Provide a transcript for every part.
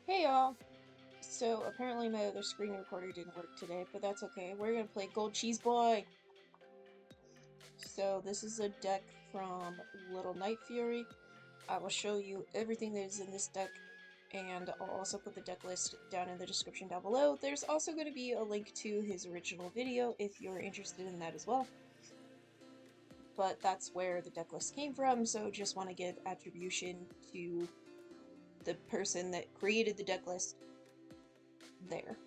Hey y'all! So apparently my other screen recorder didn't work today, but that's okay. We're gonna play Gold Cheese Boy! So this is a deck from Little Night Fury. I will show you everything that is in this deck, and I'll also put the deck list down in the description down below. There's also going to be a link to his original video if you're interested in that as well. But that's where the deck list came from, so just want to give attribution to the person that created the deck list there.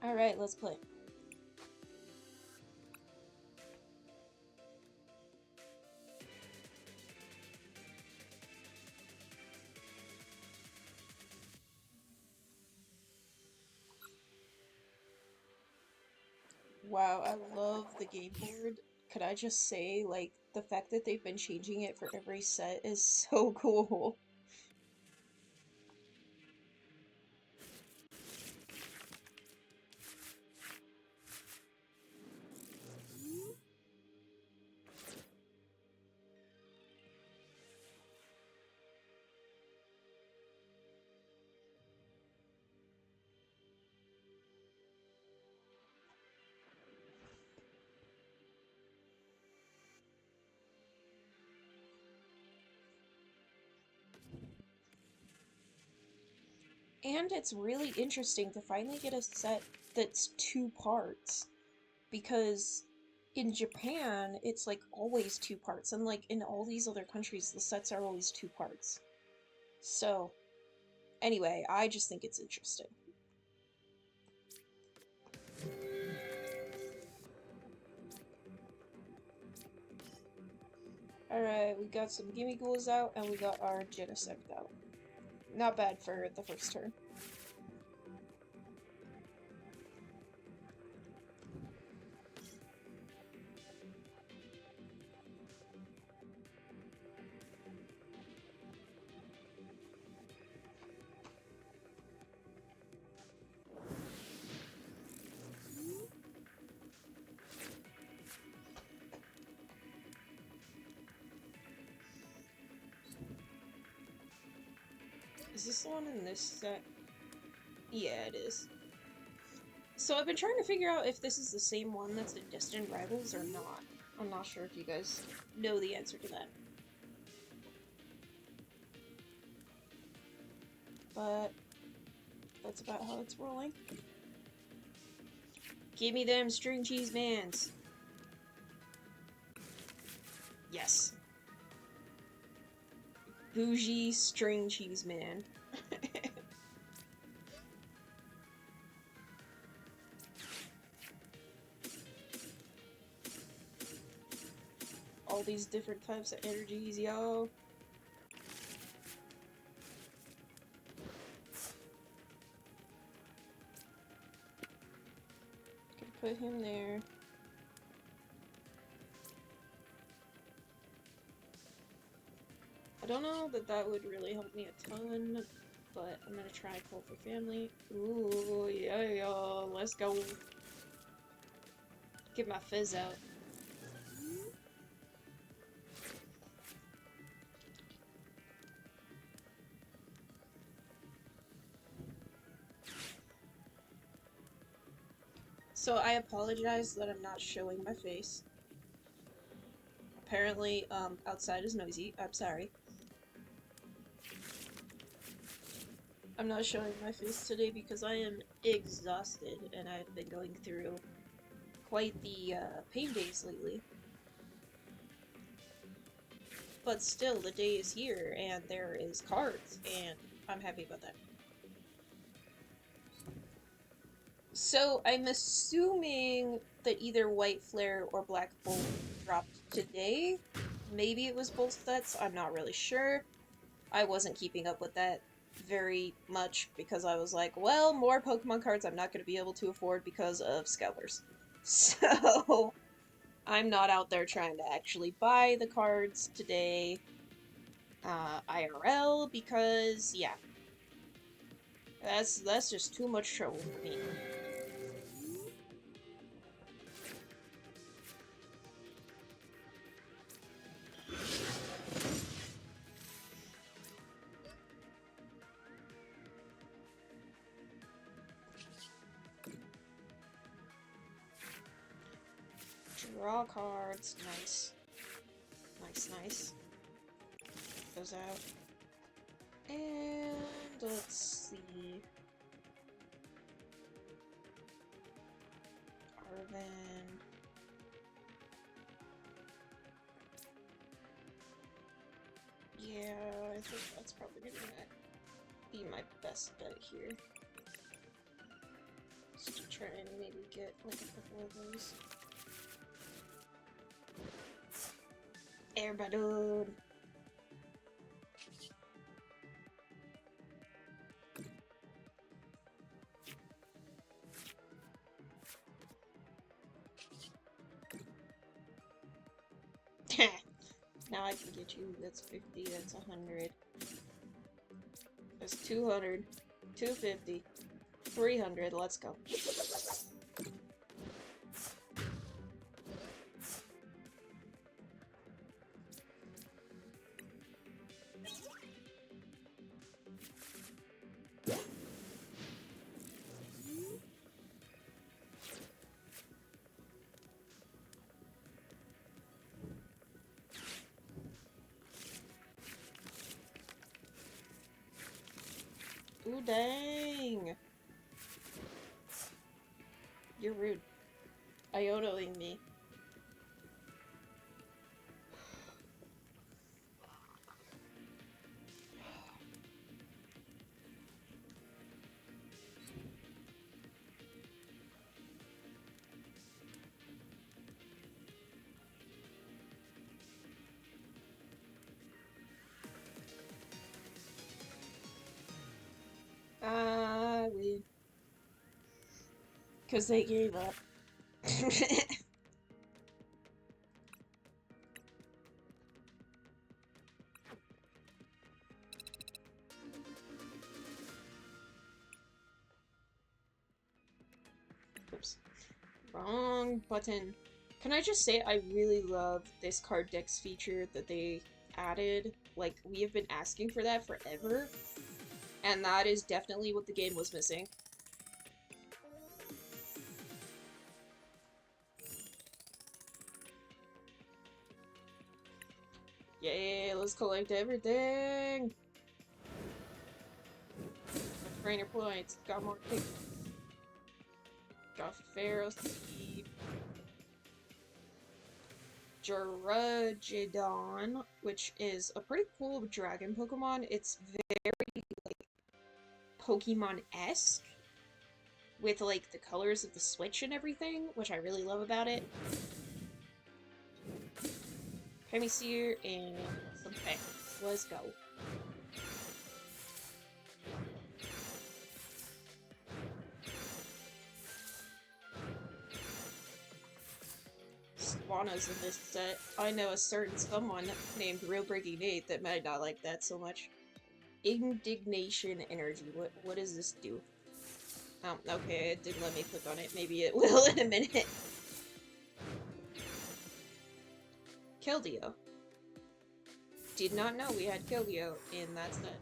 Alright, let's play. Wow, I love the game board. Could I just say, like, the fact that they've been changing it for every set is so cool. And it's really interesting to finally get a set that's two parts, because in Japan, it's like always two parts, and like in all these other countries, the sets are always two parts. So, anyway, I just think it's interesting. Alright, we got some Gimmighouls out, and we got our Genesect out. Not bad for the first turn. Is this the one in this set? Yeah, it is. So I've been trying to figure out if this is the same one that's in Distant Rivals or not. I'm not sure if you guys know the answer to that. But that's about how it's rolling. Give me them string cheese mans. Yes. Bougie string cheese man. All these different types of energies, yo. Can put him there. I don't know that that would really help me a ton, but I'm gonna try Call for Family. Ooh, yeah, let's go. Get my fizz out. So I apologize that I'm not showing my face. Apparently, outside is noisy. I'm sorry. I'm not showing my face today because I am exhausted and I've been going through quite the pain days lately. But still, the day is here and there is cards and I'm happy about that. So I'm assuming that either White Flare or Black Bolt dropped today. Maybe it was both sets, I'm not really sure. I wasn't keeping up with that very much because I was like, well, more Pokemon cards I'm not going to be able to afford because of scalpers. So I'm not out there trying to actually buy the cards today IRL because, yeah, that's just too much trouble for me. Draw cards. Nice. Nice, nice. Those out. And let's see. Arven. Yeah, I think that's probably gonna be my best bet here. Just to try and maybe get like a couple of those. Air Balloon. Now I can get you. That's 50, that's 100. That's 200, 250, 300, let's go. Ooh, dang! You're rude. Ionoing me. We... Because they gave up. Oops. Wrong button. Can I just say I really love this card decks feature that they added? Like, we have been asking for that forever. And that is definitely what the game was missing. Yay, let's collect everything! Trainer points, got more kick. Got Pharaoh Seed. Jarugidon, which is a pretty cool dragon Pokemon. It's very, like, Pokemon-esque, with, like, the colors of the Switch and everything, which I really love about it. Chemiseer and some pets. Let's go. Squana's in this set. I know a certain someone named Real Breaking Nate that might not like that so much. Indignation Energy. What does this do? Oh, okay, it didn't let me click on it. Maybe it will in a minute. Keldeo. Did not know we had Keldeo in that set.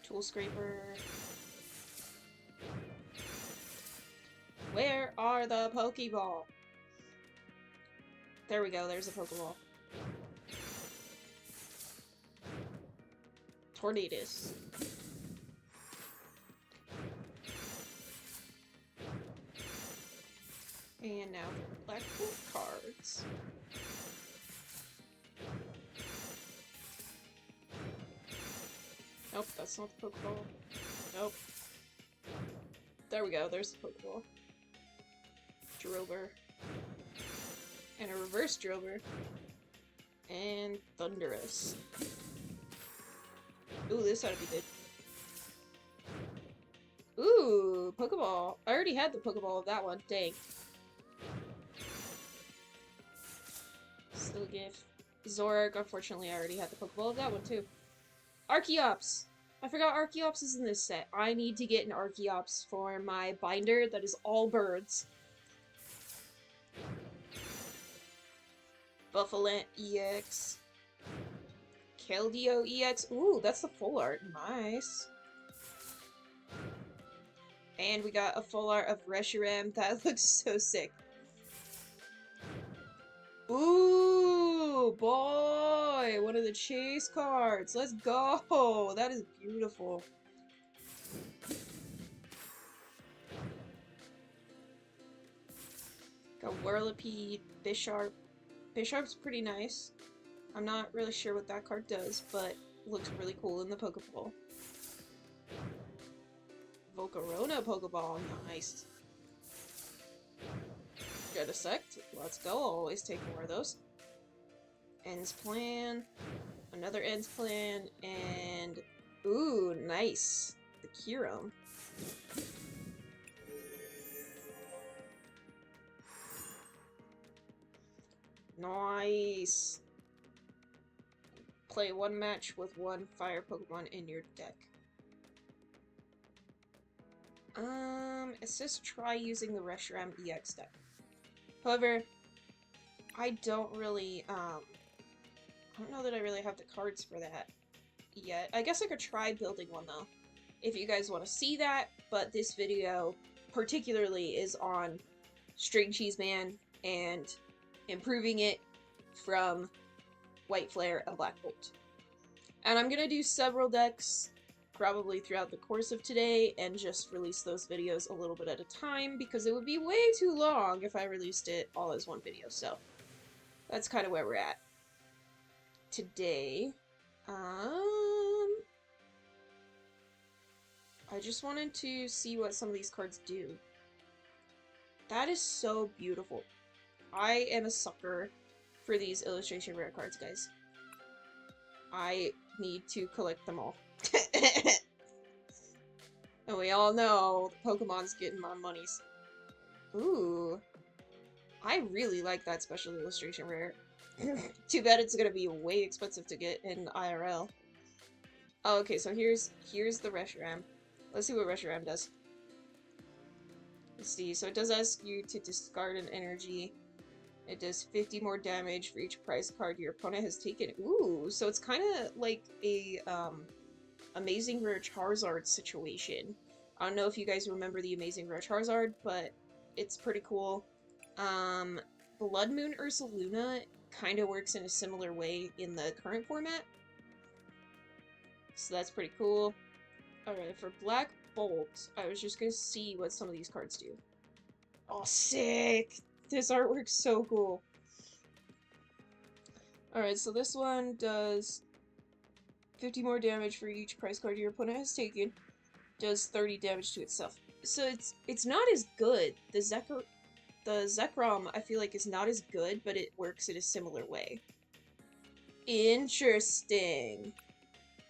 Tool Scraper. Where are the Pokeball? There we go, there's a Pokeball. Tornadus. And now for Black Hole cards. Nope, that's not the Pokeball. Nope. There we go, there's the Pokeball. Drover. And a reverse Drover. And Thunderous. Ooh, this ought to be good. Ooh, Pokeball. I already had the Pokeball of that one. Dang. Still give. Zoroark, unfortunately, I already had the Pokeball of that one too. Archeops! I forgot Archeops is in this set. I need to get an Archeops for my binder that is all birds. Buffalo EX. Keldeo EX. Ooh, that's the full art. Nice. And we got a full art of Reshiram. That looks so sick. Ooh, boy! One of the chase cards. Let's go! That is beautiful. Got Whirlipede, Bisharp. Bisharp's pretty nice. I'm not really sure what that card does, but looks really cool in the Pokeball. Volcarona Pokeball, nice. Genesect, let's go, I'll always take more of those. Ends Plan, another Ends Plan, and ooh, nice. The Kyurem. Nice. Play one match with one fire Pokemon in your deck. It says try using the Reshiram EX deck. However, I don't really, I don't know that I really have the cards for that yet. I guess I could try building one, though, if you guys want to see that, but this video particularly is on String Cheese Man and improving it from White Flare and Black Bolt. And I'm gonna do several decks probably throughout the course of today and just release those videos a little bit at a time because it would be way too long if I released it all as one video. So that's kind of where we're at today. I just wanted to see what some of these cards do. That is so beautiful. I am a sucker for these illustration rare cards, guys. I need to collect them all. And we all know the Pokemon's getting my monies. Ooh. I really like that special illustration rare. Too bad it's gonna be way expensive to get in IRL. Oh, okay, so here's the Reshiram. Let's see what Reshiram does. Let's see, so it does ask you to discard an energy. It does 50 more damage for each prize card your opponent has taken. Ooh, so it's kind of like a Amazing Rare Charizard situation. I don't know if you guys remember the Amazing Rare Charizard, but it's pretty cool. Blood Moon Ursaluna kind of works in a similar way in the current format. So that's pretty cool. Alright, for Black Bolt, I was just gonna see what some of these cards do. Oh, sick! This artwork's so cool. Alright, so this one does 50 more damage for each prize card your opponent has taken. Does 30 damage to itself. So it's not as good. The Zekrom, I feel like, is not as good, but it works in a similar way. Interesting.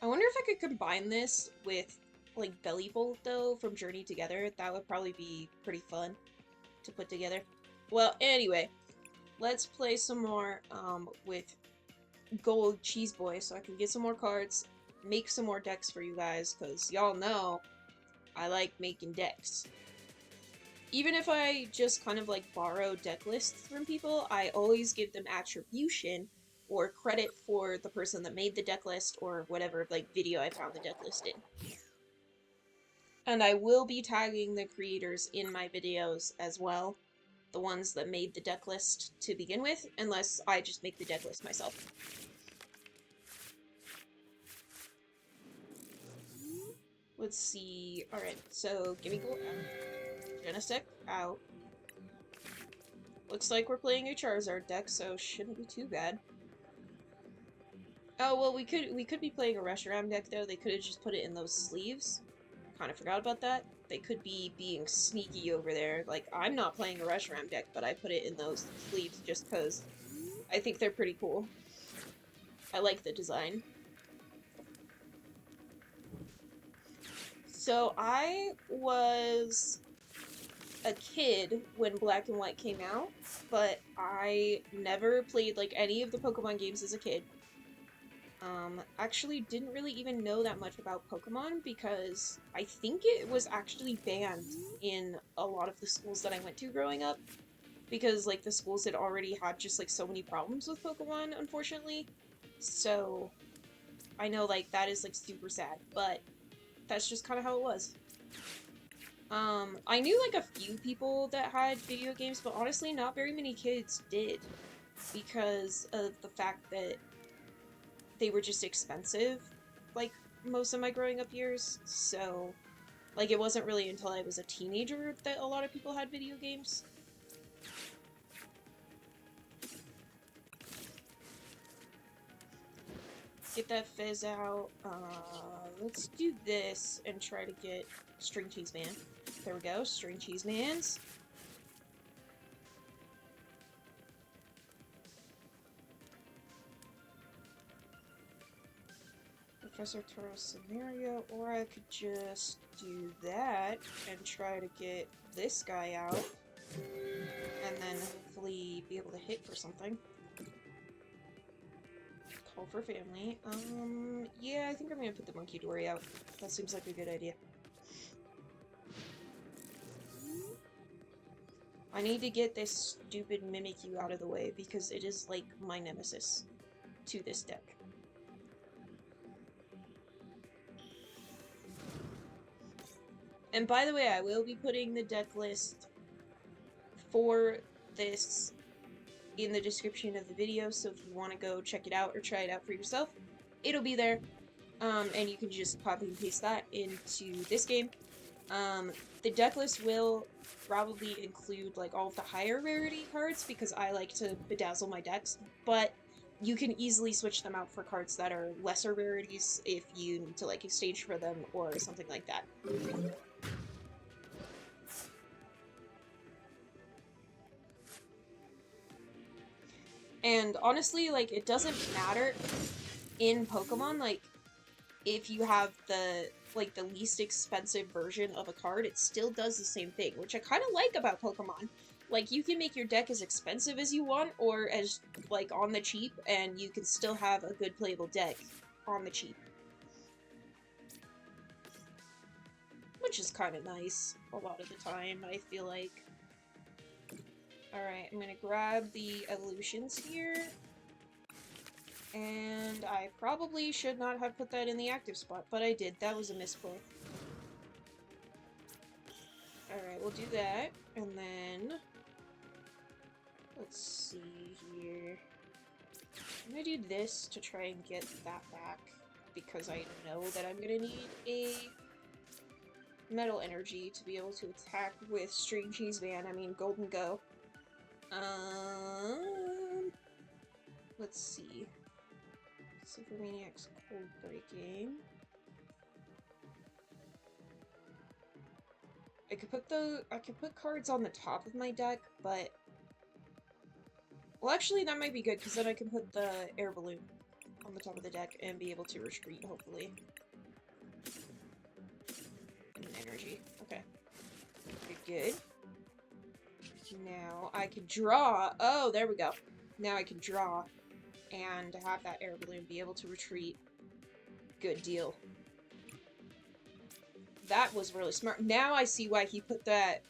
I wonder if I could combine this with, like, Belly Bolt, though, from Journey Together. That would probably be pretty fun to put together. Well, anyway, let's play some more with Gold Cheese Boy so I can get some more cards, make some more decks for you guys, because y'all know I like making decks. Even if I just kind of like borrow deck lists from people, I always give them attribution or credit for the person that made the deck list or whatever like video I found the deck list in. And I will be tagging the creators in my videos as well. The ones that made the deck list to begin with, unless I just make the deck list myself. Let's see. Alright, so Gimmighoul out. Genesect out. Looks like we're playing a Charizard deck, so shouldn't be too bad. Oh, well, we could be playing a Reshiram deck, though. They could have just put it in those sleeves. Kind of forgot about that. They could be being sneaky over there. Like, I'm not playing a Reshiram deck, but I put it in those sleeves just because I think they're pretty cool. I like the design. So, I was a kid when Black and White came out, but I never played, like, any of the Pokemon games as a kid. Actually didn't really even know that much about Pokemon because I think it was actually banned in a lot of the schools that I went to growing up because, like, the schools had already had just, like, so many problems with Pokemon, unfortunately. So, I know, like, that is, like, super sad, but that's just kind of how it was. I knew, like, a few people that had video games, but honestly, not very many kids did, because of the fact that they were just expensive, like, most of my growing up years, so, like, it wasn't really until I was a teenager that a lot of people had video games. Get that Fizz out. Let's do this and try to get String Cheese Man. There we go, String Cheese Mans. Professor Turo scenario, or I could just do that and try to get this guy out, and then hopefully be able to hit for something. Call for family. Yeah, I think I'm gonna put the Munkidori out. That seems like a good idea. I need to get this stupid Mimikyu out of the way, because it is, like, my nemesis to this deck. And by the way, I will be putting the deck list for this in the description of the video, so if you want to go check it out or try it out for yourself, it'll be there. And you can just copy and paste that into this game. The deck list will probably include, like, all of the higher rarity cards, because I like to bedazzle my decks, but you can easily switch them out for cards that are lesser rarities if you need to, like, exchange for them or something like that. And honestly, like, it doesn't matter in Pokemon, like, if you have the, like, the least expensive version of a card, it still does the same thing, which I kind of like about Pokemon. Like, you can make your deck as expensive as you want, or as, like, on the cheap, and you can still have a good playable deck on the cheap. Which is kind of nice, a lot of the time, I feel like. Alright, I'm gonna grab the evolutions here. And I probably should not have put that in the active spot, but I did. That was a misplay. Alright, we'll do that. And then... let's see here. I'm gonna do this to try and get that back, because I know that I'm gonna need a Metal Energy to be able to attack with String Cheese Man, I mean Goldengo. Let's see. Ciphermaniac's Codebreaking. I could put cards on the top of my deck, but... well, actually, that might be good, because then I can put the Air Balloon on the top of the deck and be able to retreat, hopefully. And energy. Okay. Good. Now I can draw. Oh, there we go. Now I can draw and have that Air Balloon be able to retreat. Good deal. That was really smart. Now I see why he put that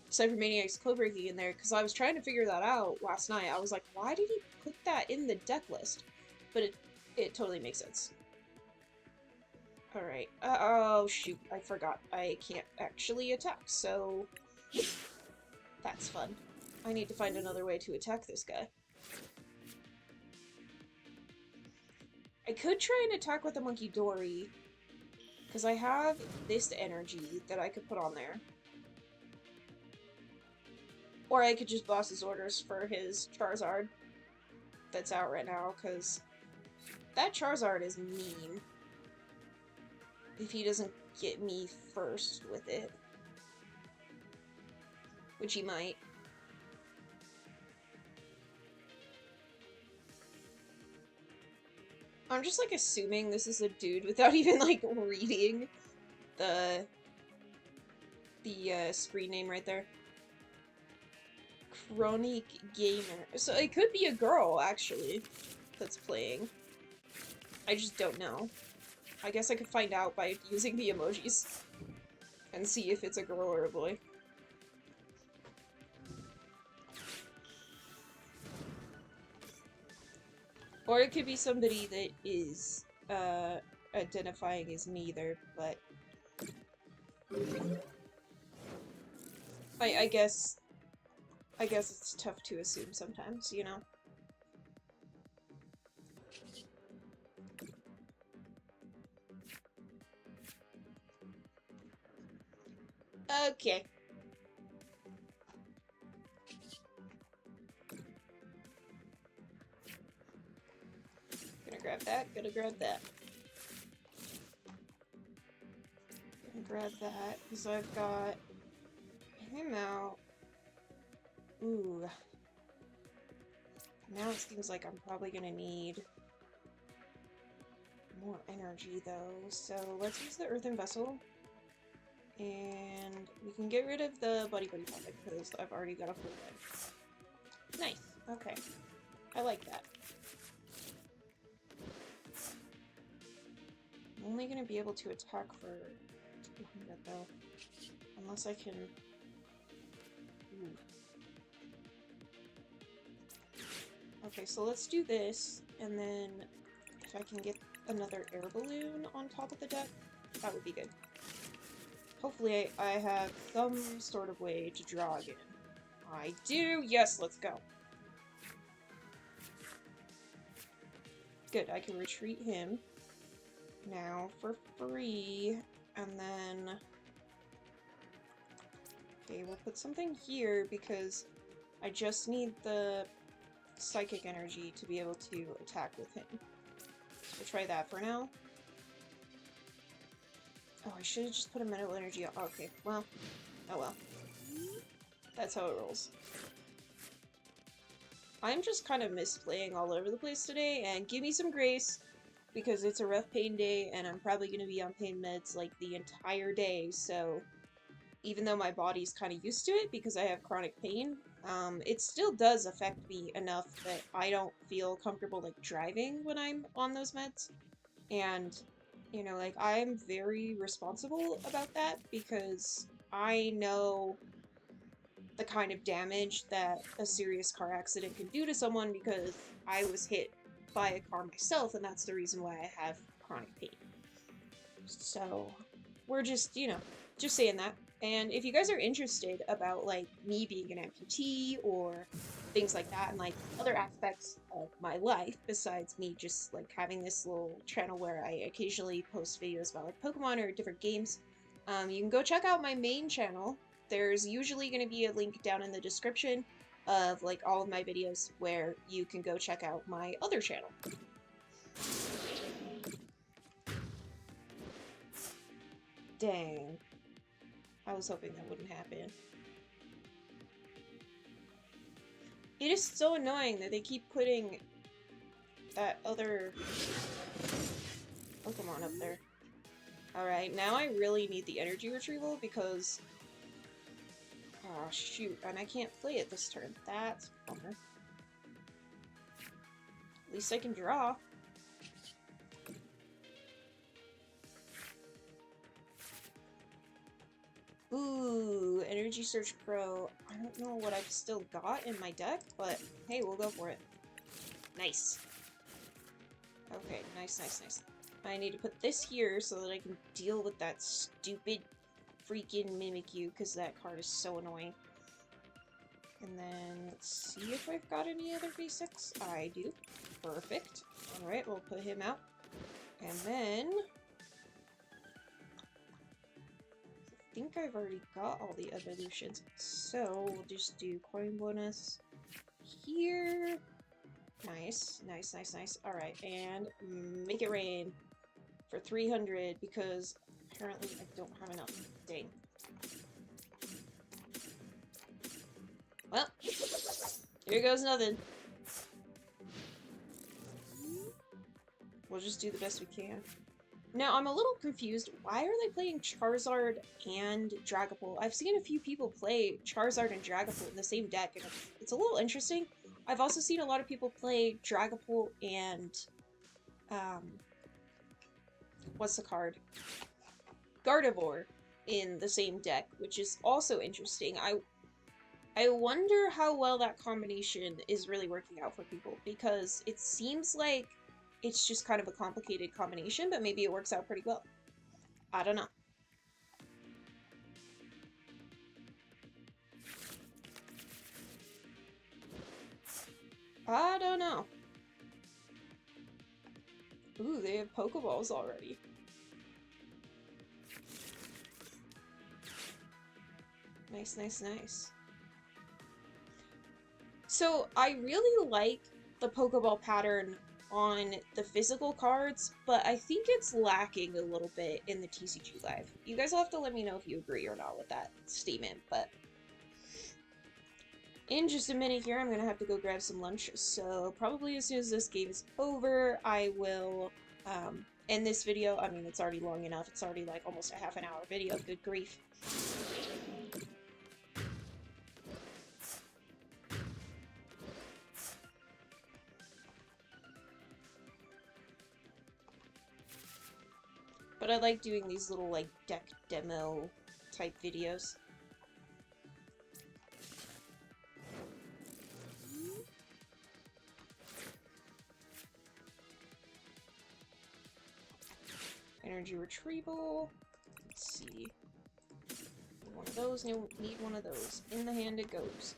Ciphermaniac's Codebreaking in there, because I was trying to figure that out last night. I was like, why did he put that in the deck list? But it totally makes sense. Alright. Oh, shoot. I forgot. I can't actually attack, so... that's fun. I need to find another way to attack this guy. I could try and attack with the Munkidori, because I have this energy that I could put on there. Or I could just boss his orders for his Charizard that's out right now, because that Charizard is mean if he doesn't get me first with it. Which he might. I'm just, like, assuming this is a dude without even, like, reading the screen name right there. Chronic Gamer. So it could be a girl, actually, that's playing. I just don't know. I guess I could find out by using the emojis and see if it's a girl or a boy. Or it could be somebody that is identifying as neither, but I guess it's tough to assume sometimes, you know? Okay. Gonna grab that, gonna grab that. Gonna grab that, because I've got him out. Ooh. Now it seems like I'm probably gonna need more energy, though. So let's use the Earthen Vessel. And we can get rid of the Buddy-Buddy Poffin, because I've already got a full one. Nice. Okay. I like that. I'm only gonna be able to attack for 200, though. Unless I can... Ooh. Okay, so let's do this, and then if I can get another air balloon on top of the deck, that would be good. Hopefully I have some sort of way to draw again. I do! Yes, let's go! Good, I can retreat him now for free, and then... Okay, we'll put something here because I just need the psychic energy to be able to attack with him. So we'll try that for now. Oh, I should have just put a mental energy on. Okay, well. Oh well. That's how it rolls. I'm just kind of misplaying all over the place today, and give me some grace, because it's a rough pain day, and I'm probably going to be on pain meds, like, the entire day, so even though my body's kind of used to it, because I have chronic pain, it still does affect me enough that I don't feel comfortable, like, driving when I'm on those meds, and... You know, like, I'm very responsible about that because I know the kind of damage that a serious car accident can do to someone because I was hit by a car myself, and that's the reason why I have chronic pain. So, we're just, you know, just saying that. And if you guys are interested about, like, me being an amputee or things like that and, like, other aspects of my life besides me just, like, having this little channel where I occasionally post videos about, like, Pokemon or different games, you can go check out my main channel. There's usually going to be a link down in the description of, like, all of my videos where you can go check out my other channel. Dang. I was hoping that wouldn't happen. It is so annoying that they keep putting that other Pokemon up there. Alright, now I really need the energy retrieval because... Oh, shoot, and I can't play it this turn. That's a bummer. At least I can draw. Ooh, Energy Search Pro. I don't know what I've still got in my deck, but hey, we'll go for it. Nice. Okay, nice, nice, nice. I need to put this here so that I can deal with that stupid freaking Mimikyu, because that card is so annoying. And then, let's see if I've got any other basics. I do. Perfect. Alright, we'll put him out. And then... I think I've already got all the evolutions, so we'll just do coin bonus here. Nice, nice, nice, nice. Alright, and make it rain for 300 because apparently I don't have enough. Dang. Well, here goes nothing. We'll just do the best we can. Now, I'm a little confused. Why are they playing Charizard and Dragapult? I've seen a few people play Charizard and Dragapult in the same deck, and it's a little interesting. I've also seen a lot of people play Dragapult and, what's the card? Gardevoir in the same deck, which is also interesting. I wonder how well that combination is really working out for people, because it seems like it's just kind of a complicated combination, but maybe it works out pretty well. I don't know. I don't know. Ooh, they have Pokeballs already. Nice, nice, nice. So, I really like the Pokeball pattern on the physical cards, but I think it's lacking a little bit in the TCG Live. You guys will have to let me know if you agree or not with that statement, but in just a minute here, I'm going to have to go grab some lunch, so probably as soon as this game is over, I will end this video. I mean, it's already long enough. It's already like almost a half-an-hour video. Good grief. But I like doing these little, like, deck demo type videos. Energy Retrieval. Let's see. One of those, need one of those. In the hand it goes.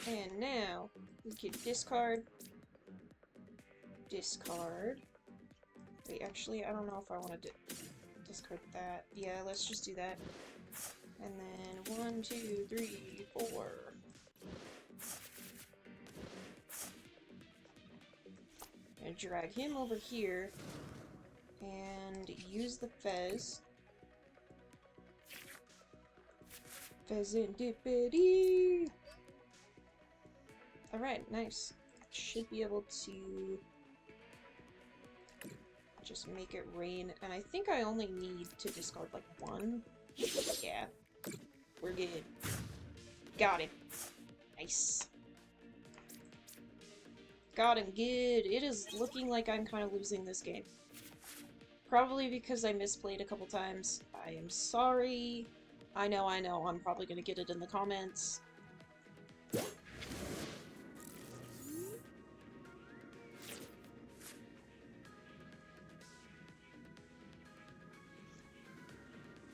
And now, we can discard. Discard. Wait, actually, I don't know if I want to discard that. Yeah, let's just do that. And then 1, 2, 3, 4. And drag him over here. And use the Fez. Fezandipiti! Alright, nice. Should be able to just make it rain, and I think I only need to discard like one. Yeah, we're good. Got him. Nice. Got him good. It is looking like I'm kind of losing this game. Probably because I misplayed a couple times. I am sorry. I know, I'm probably gonna get it in the comments.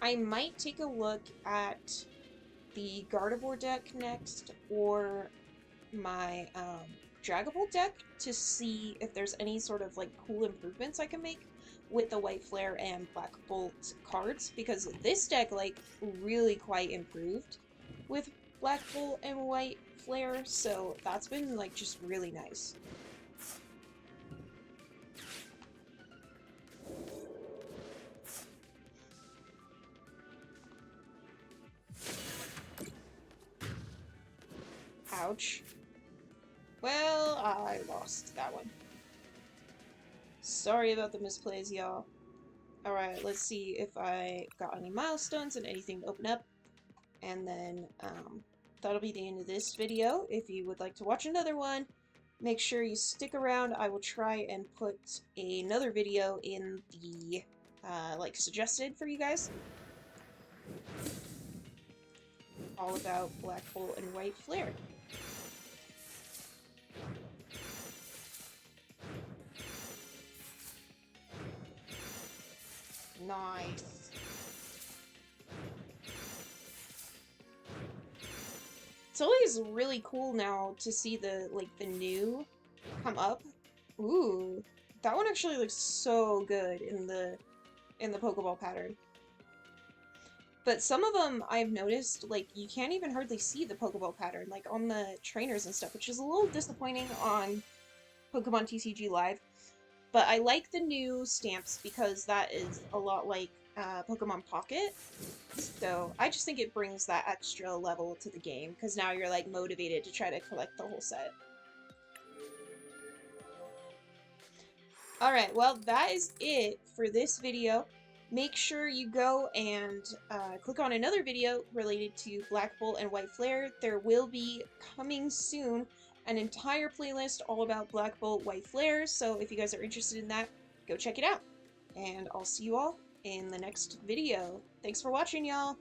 I might take a look at the Gardevoir deck next, or my Dragapult deck, to see if there's any sort of like cool improvements I can make with the White Flare and Black Bolt cards, because this deck like really quite improved with Black Bolt and White Flare, so that's been like just really nice. Ouch. Well, I lost that one. Sorry about the misplays, y'all. Alright, let's see if I got any milestones and anything to open up. And then, that'll be the end of this video. If you would like to watch another one, make sure you stick around. I will try and put another video in the, like, suggested for you guys. All about Black Bolt and White Flare. Nice. It's always really cool now to see the, like, the new come up. Ooh, that one actually looks so good in the Pokeball pattern. But some of them I've noticed, like, you can't even hardly see the Pokeball pattern, like, on the trainers and stuff, which is a little disappointing on Pokemon TCG Live. But I like the new stamps because that is a lot like Pokemon Pocket. So I just think it brings that extra level to the game, because now you're like motivated to try to collect the whole set. Alright, well that is it for this video. Make sure you go and click on another video related to Black Bolt and White Flare. There will be coming soon an entire playlist all about Black Bolt, White Flare, so if you guys are interested in that, go check it out. And I'll see you all in the next video. Thanks for watching, y'all!